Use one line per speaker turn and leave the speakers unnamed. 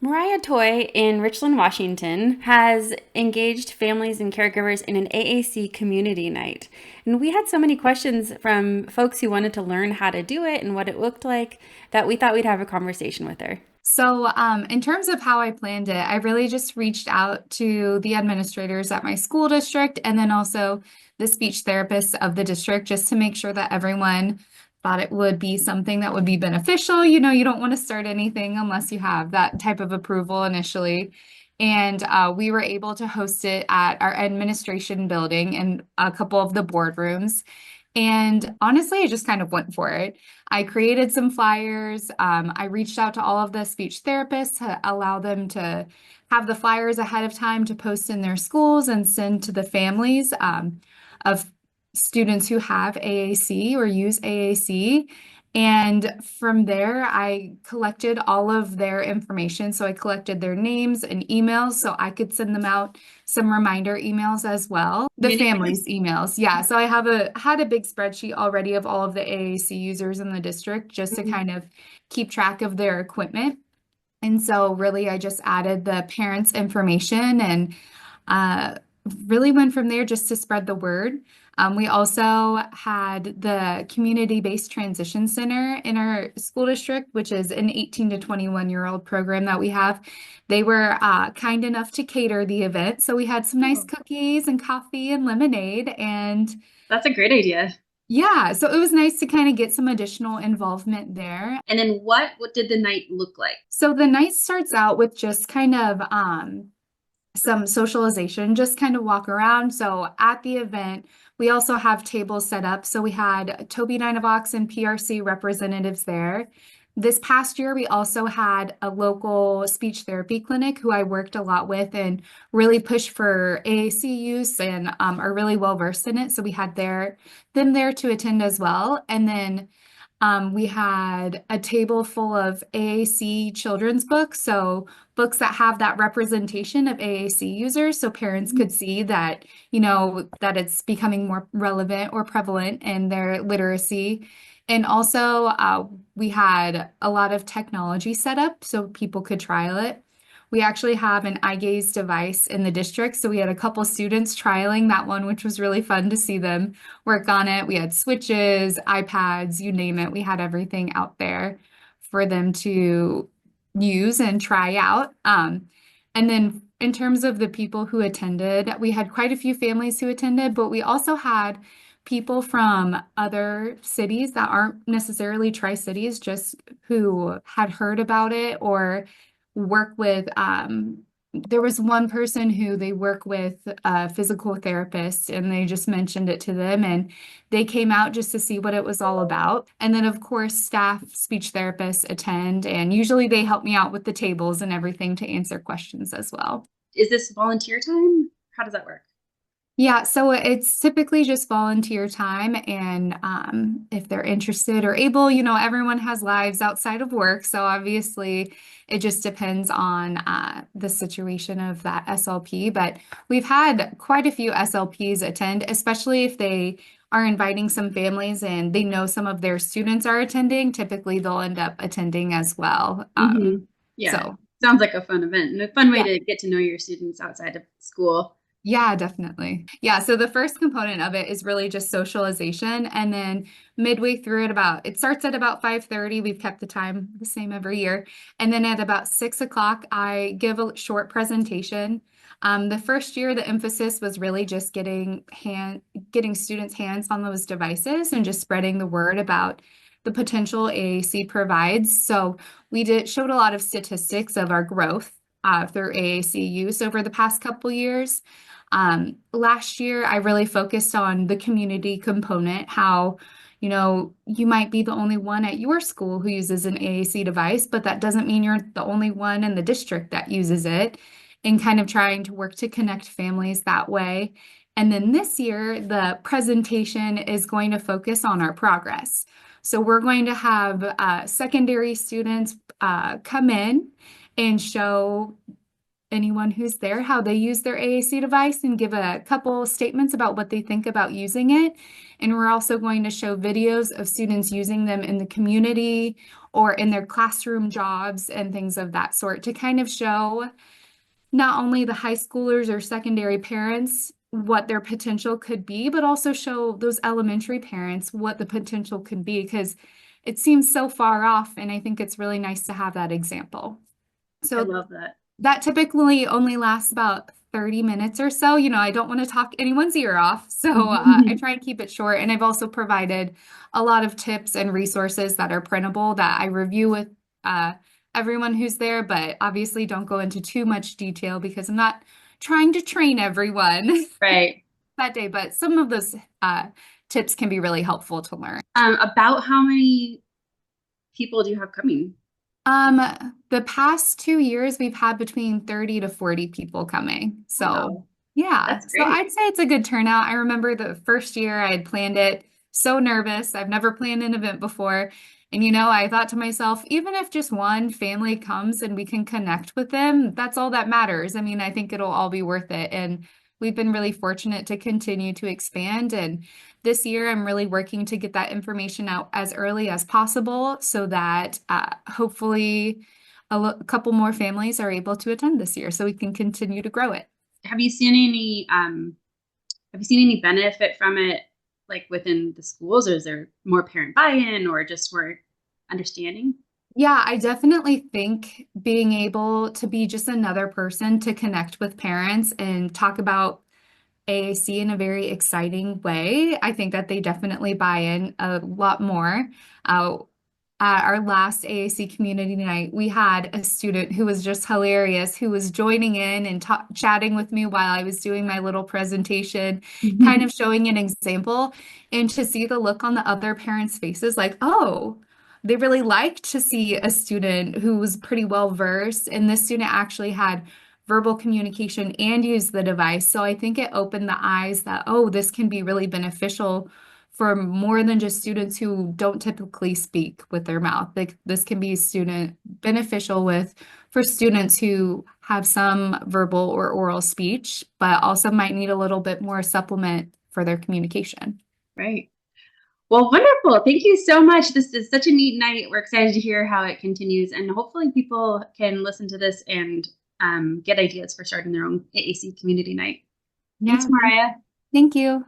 Mariah Thoi in Richland, Washington, has engaged families and caregivers in an AAC community night. And we had so many questions from folks who wanted to learn how to do it and what it looked like that we thought we'd have a conversation with her.
In terms of how I planned it, I really just reached out to the administrators at my school district and then also the speech therapists of the district just to make sure that everyone thought it would be something that would be beneficial. You don't want to start anything unless you have that type of approval initially. And we were able to host it at our administration building in a couple of the boardrooms. And honestly, I just kind of went for it. I created some flyers. I reached out to all of the speech therapists to allow them to have the flyers ahead of time to post in their schools and send to the families of students who have AAC or use AAC. And from there, I collected all of their information. So I collected their names and emails so I could send them out some reminder emails as well. The
Communicative.
family's emails. Yeah. So I had a big spreadsheet already of all of the AAC users in the district just to
Mhm.
kind of keep track of their equipment. And so really I just added the parents' information and uh, really went from there just to spread the word. We also had the community-based transition center in our school district, which is an 18 to 21-year-old program that we have. They were kind enough to cater the event. So we had some nice
Oh,
cookies and coffee and lemonade. And
that's a great idea.
yeah, so it was nice to kind of get some additional involvement there.
And then what did the night look like?
So the night starts out with just kind of some socialization, just kind of walk around. So at the event, we also have tables set up. So we had Toby Dynavox and PRC representatives there. This past year, we also had a local speech therapy clinic who I worked a lot with and really pushed for AAC use and are really well versed in it. So we had them there to attend as well. And then we had a table full of AAC children's books, so books that have that representation of AAC users, so parents could see that, that it's becoming more relevant or prevalent in their literacy. And also, we had a lot of technology set up so people could trial it. We actually have an eye gaze device in the district, so we had a couple students trialing that one, which was really fun to see them work on it. We had switches, iPads, you name it. We had everything out there for them to use and try out. And then in terms of the people who attended, we had quite a few families who attended, but we also had people from other cities that aren't necessarily Tri-Cities, just who had heard about it or work with there was one person who they work with a physical therapist and they just mentioned it to them and they came out just to see what it was all about. And then of course staff speech therapists attend and usually they help me out with the tables and everything to answer questions as well.
Is this volunteer time? How does that work?
Yeah, so it's typically just volunteer time, and if they're interested or able, everyone has lives outside of work, so obviously it just depends on the situation of that SLP. But we've had quite a few SLPs attend, especially if they are inviting some families and they know some of their students are attending. Typically, they'll end up attending as well.
Yeah,
So
sounds like a fun event and a fun way
yeah.
to get to know your students outside of school.
Yeah, definitely. Yeah, so the first component of it is really just socialization. And then midway through it starts at about 5:30. We've kept the time the same every year. And then at about 6 o'clock, I give a short presentation. The first year, the emphasis was really just getting students' hands on those devices and just spreading the word about the potential AAC provides. So showed a lot of statistics of our growth through AAC use over the past couple years. Last year, I really focused on the community component, how, you might be the only one at your school who uses an AAC device, but that doesn't mean you're the only one in the district that uses it, and kind of trying to work to connect families that way. And then this year, the presentation is going to focus on our progress. So we're going to have secondary students come in and show anyone who's there how they use their AAC device and give a couple statements about what they think about using it. And we're also going to show videos of students using them in the community or in their classroom jobs and things of that sort to kind of show not only the high schoolers or secondary parents what their potential could be, but also show those elementary parents what the potential could be because it seems so far off. And I think it's really nice to have that example.
I
So
love that.
that typically only lasts about 30 minutes or so. I don't want to talk anyone's ear off. So I try and keep it short. And I've also provided a lot of tips and resources that are printable that I review with uh, everyone who's there, but obviously don't go into too much detail because I'm not trying to train everyone
Right.
that day. But some of those tips can be really helpful to learn.
About how many people do you have coming?
The past 2 years, we've had between 30 to 40 people coming. So,
Wow,
yeah.
that's
So
great.
I'd say it's a good turnout. I remember the first year I had planned it, so nervous. I've never planned an event before. And, I thought to myself, even if just one family comes and we can connect with them, that's all that matters. I mean, I think it'll all be worth it. And we've been really fortunate to continue to expand. And this year, I'm really working to get that information out as early as possible so that hopefully a couple more families are able to attend this year so we can continue to grow it.
Have you seen any benefit from it, like within the schools, or is there more parent buy-in or just more understanding?
Yeah, I definitely think being able to be just another person to connect with parents and talk about AAC in a very exciting way. I think that they definitely buy in a lot more. Uh, at our last AAC community night, we had a student who was just hilarious, who was joining in and chatting with me while I was doing my little presentation, kind of showing an example, and to see the look on the other parents' faces, like, oh, they really liked to see a student who was pretty well versed, and this student actually had verbal communication and used the device. So I think it opened the eyes that, oh, this can be really beneficial for more than just students who don't typically speak with their mouth. Like this can be student beneficial with for students who have some verbal or oral speech, but also might need a little bit more supplement for their communication.
Right. Well, wonderful. Thank you so much. This is such a neat night. We're excited to hear how it continues, and hopefully people can listen to this and get ideas for starting their own AAC community night. Thanks,
Yeah,
Mariah.
thank you.